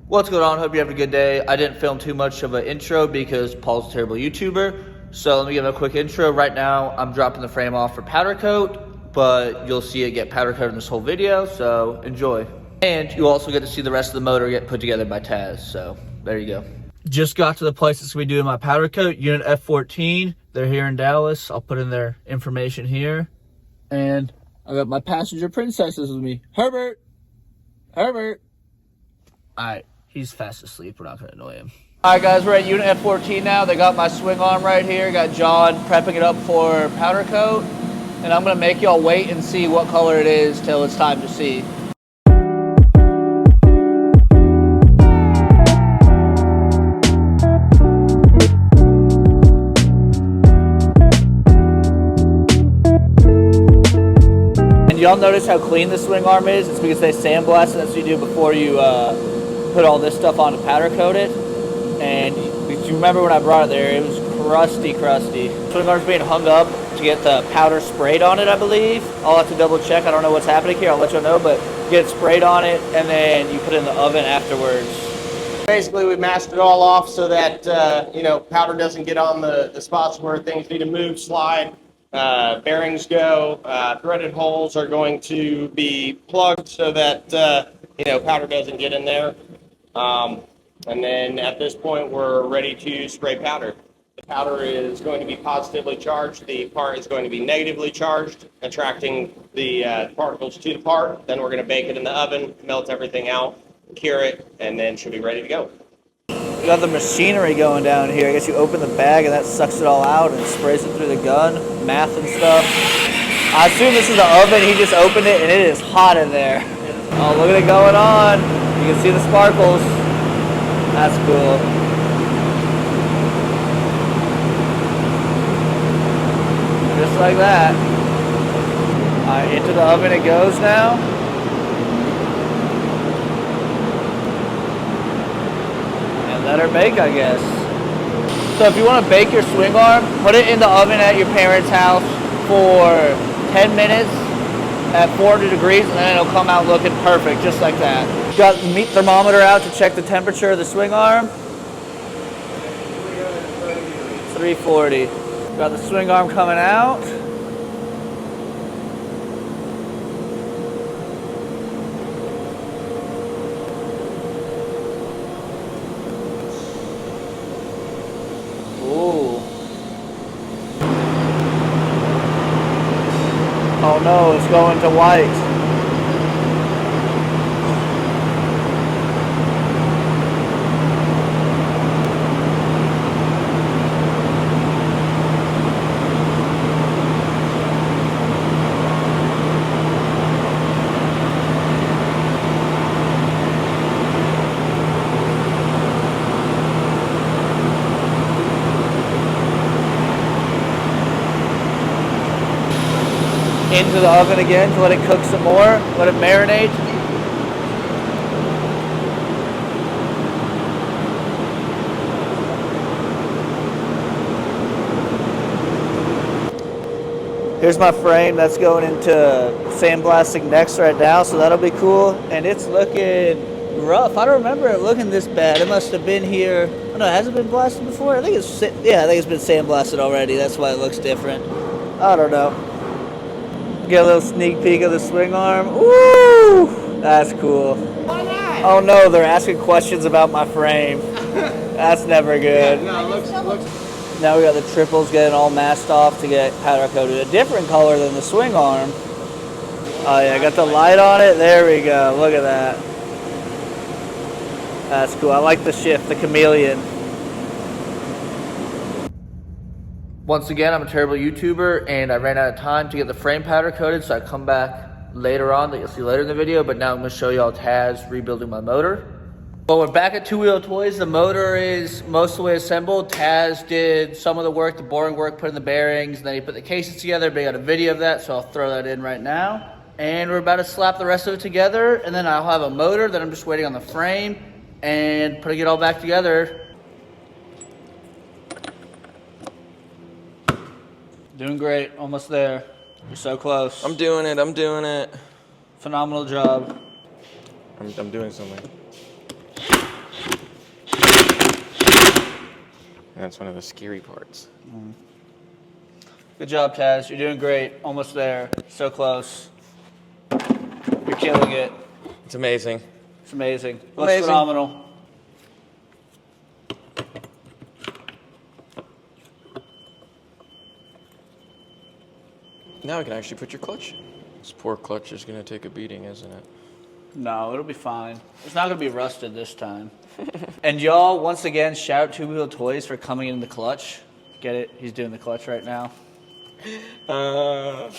What's going on? Hope you have a good day. I didn't film too much of an intro because Paul's a terrible YouTuber. So let me give him a quick intro. Right now, I'm dropping the frame off for powder coat, but you'll see it get powder coated in this whole video, so enjoy. And you also get to see the rest of the motor get put together by Taz, so there you go. Just got to the place that's going to be doing my powder coat, unit F14. They're here in Dallas. I'll put in their information here. And I got my passenger princesses with me. Herbert! Herbert! Alright. He's fast asleep. We're not going to annoy him. Alright guys, we're at unit F14 now. They got my swing arm right here. Got John prepping it up for powder coat. And I'm going to make y'all wait and see what color it is till it's time to see. And y'all notice how clean the swing arm is? It's because they sandblast it. That's what you do before you put all this stuff on to powder coat it. And you remember when I brought it there, it was crusty. Swing arm's being hung up to get the powder sprayed on it, I believe. I'll have to double check. I don't know what's happening here. I'll let you know, but get it sprayed on it and then you put it in the oven afterwards. Basically, we masked it all off so that powder doesn't get on the spots where things need to move, slide. Bearings go. Threaded holes are going to be plugged so that powder doesn't get in there. And then at this point, we're ready to spray powder. The powder is going to be positively charged. The part is going to be negatively charged, attracting the particles to the part. Then we're going to bake it in the oven, melt everything out, cure it, and then should be ready to go. We got the machinery going down here. I guess you open the bag and that sucks it all out and sprays it through the gun, math and stuff. I assume this is the oven. He just opened it and it is hot in there. Oh, look at it going on. You can see the sparkles. That's cool. Just like that. Alright, into the oven it goes now. And let her bake, I guess. So if you want to bake your swing arm, put it in the oven at your parents' house for 10 minutes at 400 degrees, and then it'll come out looking perfect, just like that. Got the meat thermometer out to check the temperature of the swing arm. 340. Got the swing arm coming out. Ooh. Oh no, it's going to white. Into the oven again to let it cook some more, let it marinate. Here's my frame that's going into sandblasting next right now, so that'll be cool. And it's looking rough. I don't remember it looking this bad. It must have been here. Oh no, has it been blasted before? I think it's been sandblasted already. That's why it looks different. I don't know. Get a little sneak peek of the swing arm. Ooh, that's cool. Why not? Oh no, they're asking questions about my frame. That's never good. Yeah, no, looks. Now we got the triples getting all masked off to get powder coated. A different color than the swing arm. Oh yeah, got the light on it. There we go. Look at that. That's cool. I like the shift, the chameleon. Once again, I'm a terrible YouTuber, and I ran out of time to get the frame powder coated, so I come back later on that you'll see later in the video, but now I'm going to show y'all Taz rebuilding my motor. Well, we're back at Two Wheel Toys. The motor is most of the way assembled. Taz did some of the work, the boring work, put in the bearings, and then he put the cases together, but I got a video of that, so I'll throw that in right now. And we're about to slap the rest of it together, and then I'll have a motor that I'm just waiting on the frame and putting it all back together. Doing great, almost there. You're so close. I'm doing it. Phenomenal job. I'm doing something. And that's one of the scary parts. Good job, Taz. You're doing great. Almost there. So close. You're killing it. It's amazing. It's amazing. Looks Amazing. phenomenal. Now we can actually put your clutch. This poor clutch is going to take a beating, isn't it? No, it'll be fine. It's not going to be rusted this time. And y'all, once again, shout out Two Wheel Toys for coming in the clutch. Get it? He's doing the clutch right now. All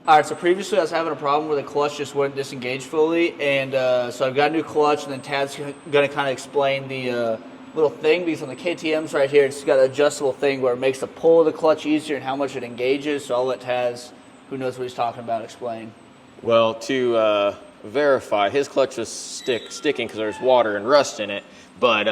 right, so previously I was having a problem where the clutch just wouldn't disengage fully, and so I've got a new clutch, and then Tad's going to kind of explain the little thing, because on the KTM's right here, it's got an adjustable thing where it makes the pull of the clutch easier and how much it engages, so I'll let Taz, who knows what he's talking about, explain. Well, to verify, his clutch was sticking because there's water and rust in it, but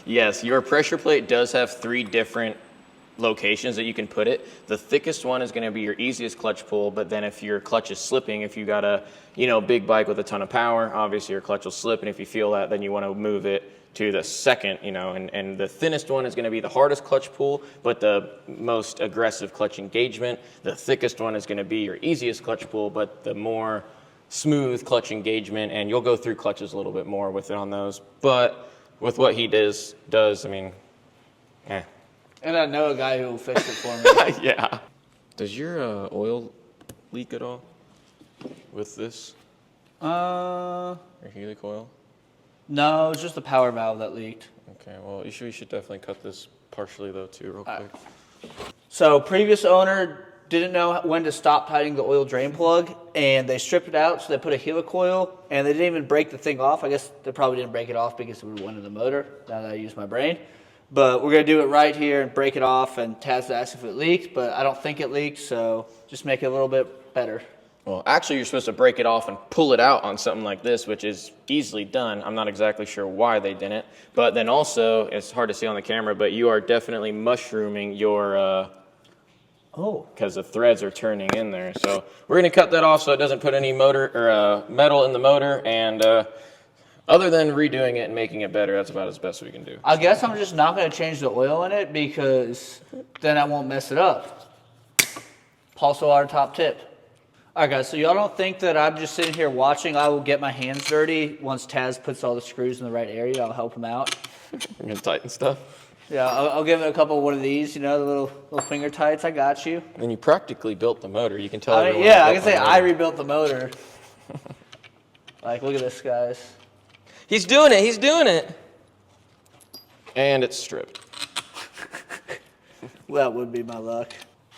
yes, your pressure plate does have 3 different locations that you can put it. The thickest one is going to be your easiest clutch pull, but then if your clutch is slipping, if you got a big bike with a ton of power, obviously your clutch will slip, and if you feel that, then you want to move it to the second, and the thinnest one is going to be the hardest clutch pull, but the most aggressive clutch engagement. The thickest one is going to be your easiest clutch pull, but the more smooth clutch engagement, and you'll go through clutches a little bit more with it on those. But with what he does, I mean, eh. And I know a guy who will fix it for me. Yeah. Does your oil leak at all with this? Your helic oil? No, it's just the power valve that leaked. Okay, well, we should definitely cut this partially, though, too, real quick. So previous owner didn't know when to stop tightening the oil drain plug, and they stripped it out, so they put a helic oil, and they didn't even break the thing off. I guess they probably didn't break it off because it would have went in the motor, now that I use my brain. But we're going to do it right here and break it off, and Taz asked if it leaked, but I don't think it leaked, so just make it a little bit better. Well, actually, you're supposed to break it off and pull it out on something like this, which is easily done. I'm not exactly sure why they didn't. But then also, it's hard to see on the camera, but you are definitely mushrooming your... because the threads are turning in there. So we're going to cut that off so it doesn't put any motor or metal in the motor, and... other than redoing it and making it better, that's about as best we can do. I guess I'm just not going to change the oil in it because then I won't mess it up. Also, our top tip. All right, guys, so y'all don't think that I'm just sitting here watching. I will get my hands dirty once Taz puts all the screws in the right area. I'll help him out. You're going to tighten stuff? Yeah, I'll give it a couple of one of these, the little finger tights. I got you. And you practically built the motor. You can tell. I can say I rebuilt the motor. Like, look at this, guys. He's doing it. He's doing it. And it's stripped. Well, that would be my luck.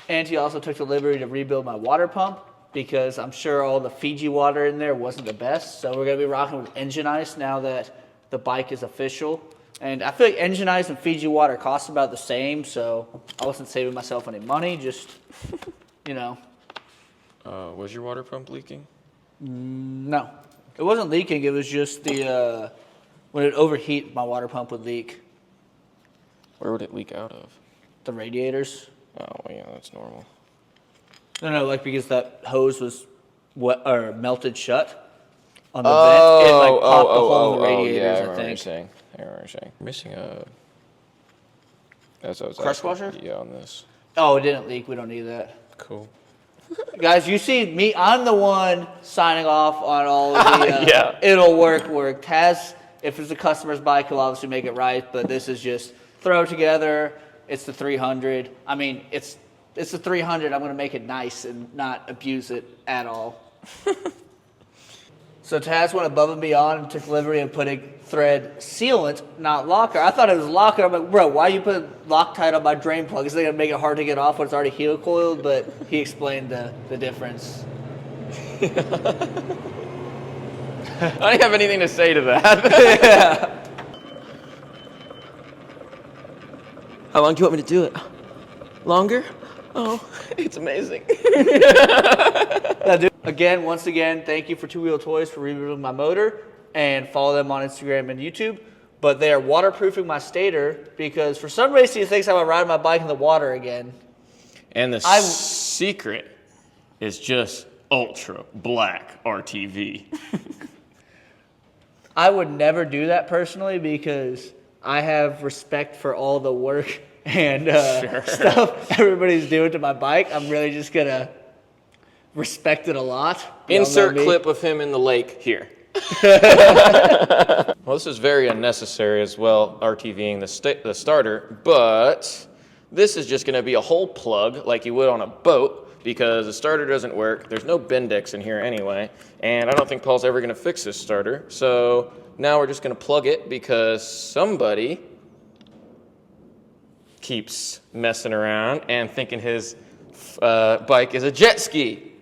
And he also took the liberty to rebuild my water pump because I'm sure all the Fiji water in there wasn't the best. So we're going to be rocking with engine ice now that the bike is official. And I feel like engine ice and Fiji water cost about the same, so I wasn't saving myself any money, just, Was your water pump leaking? No. It wasn't leaking, it was just the, when it overheat, my water pump would leak. Where would it leak out of? The radiators. Oh, well, yeah, that's normal. No, because that hose was melted shut on the vent. It popped the hole in the radiators, yeah, I I remember think. what you're saying. Missing a... That's what I was Crush asking. washer? Yeah, on this. Oh, it didn't leak. We don't need that. Cool. Guys, you see me, I'm the one signing off on all of the, yeah. It'll work. Taz, if it's a customer's bike, he'll obviously make it right, but this is just throw together. It's the 300. I mean, it's the 300. I'm going to make it nice and not abuse it at all. So Taz went above and beyond and took liberty of putting thread sealant, not locker. I thought it was locker. I'm like, bro, why you put Loctite on my drain plug? Is it going to make it hard to get off when it's already helicoiled? But he explained the difference. I don't have anything to say to that. Yeah. How long do you want me to do it? Longer? Oh, it's amazing. Again, once again, thank you for Two Wheel Toys for rebuilding my motor, and follow them on Instagram and YouTube. But they are waterproofing my stator because for some reason he thinks I'm going to ride my bike in the water again. And the secret is just ultra black RTV. I would never do that personally because I have respect for all the work and stuff everybody's doing to my bike. I'm really just going to respect it a lot. Insert clip of him in the lake here. Well, this is very unnecessary as well, RTVing the starter, but this is just going to be a hole plug like you would on a boat because the starter doesn't work. There's no Bendix in here anyway, and I don't think Paul's ever going to fix this starter. So now we're just going to plug it because somebody keeps messing around and thinking his bike is a jet ski.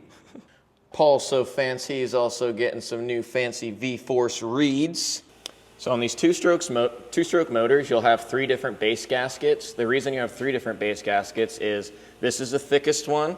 Paul's so fancy, he's also getting some new fancy V-Force reeds. So on these two-stroke motors, you'll have 3 different base gaskets. The reason you have 3 different base gaskets is this is the thickest one,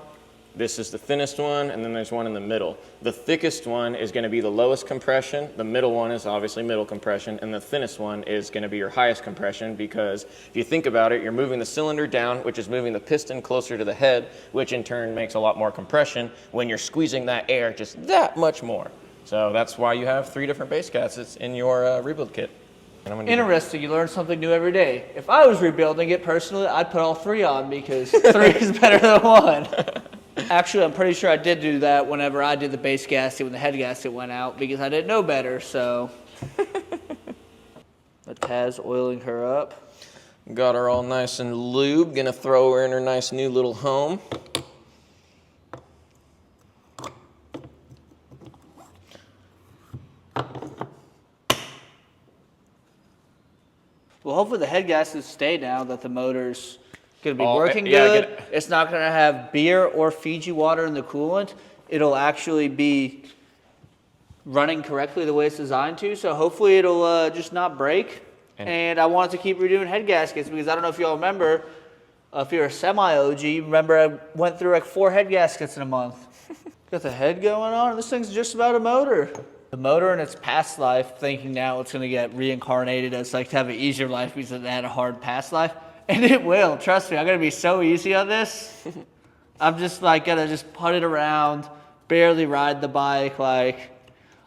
this is the thinnest one, and then there's one in the middle. The thickest one is going to be the lowest compression, the middle one is obviously middle compression, and the thinnest one is going to be your highest compression because if you think about it, you're moving the cylinder down, which is moving the piston closer to the head, which in turn makes a lot more compression when you're squeezing that air just that much more. So that's why you have 3 different base gaskets in your rebuild kit. Interesting, you learn something new every day. If I was rebuilding it personally, I'd put all 3 on because 3 is better than 1. Actually, I'm pretty sure I did do that whenever I did the base gasket when the head gasket went out because I didn't know better, so. But Taz oiling her up. Got her all nice and lubed. Gonna throw her in her nice new little home. Well, hopefully the head gaskets stay now that the motor's going to be working good. It's not going to have beer or Fiji water in the coolant. It'll actually be running correctly the way it's designed to. So hopefully it'll just not break. And I wanted to keep redoing head gaskets because I don't know if y'all remember, if you're a semi-OG, remember I went through like 4 head gaskets in a month. Got the head going on. This thing's just about a motor. The motor in its past life, thinking now it's going to get reincarnated as like to have an easier life because it had a hard past life. And it will, trust me, I'm going to be so easy on this. I'm just like going to just put it around, barely ride the bike. Like,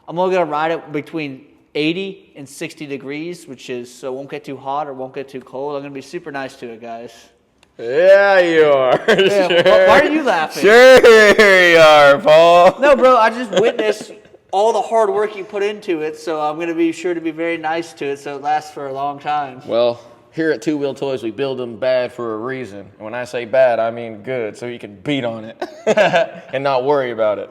I'm only going to ride it between 80 and 60 degrees, which is, so it won't get too hot or won't get too cold. I'm going to be super nice to it, guys. Yeah, you are. Yeah, sure. Why are you laughing? Sure you are, Paul. No, bro, I just witnessed all the hard work you put into it, so I'm going to be sure to be very nice to it so it lasts for a long time. Well, here at Two Wheel Toys, we build them bad for a reason. And when I say bad, I mean good, so you can beat on it and not worry about it.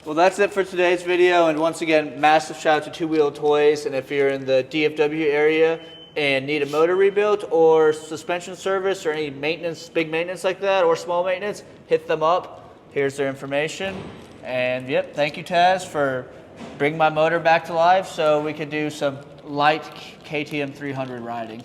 Well, that's it for today's video, and once again, massive shout out to Two Wheel Toys, and if you're in the DFW area and need a motor rebuilt or suspension service or any maintenance, big maintenance like that, or small maintenance, hit them up. Here's their information. And yep, thank you, Taz, for bringing my motor back to life so we could do some light KTM 300 riding.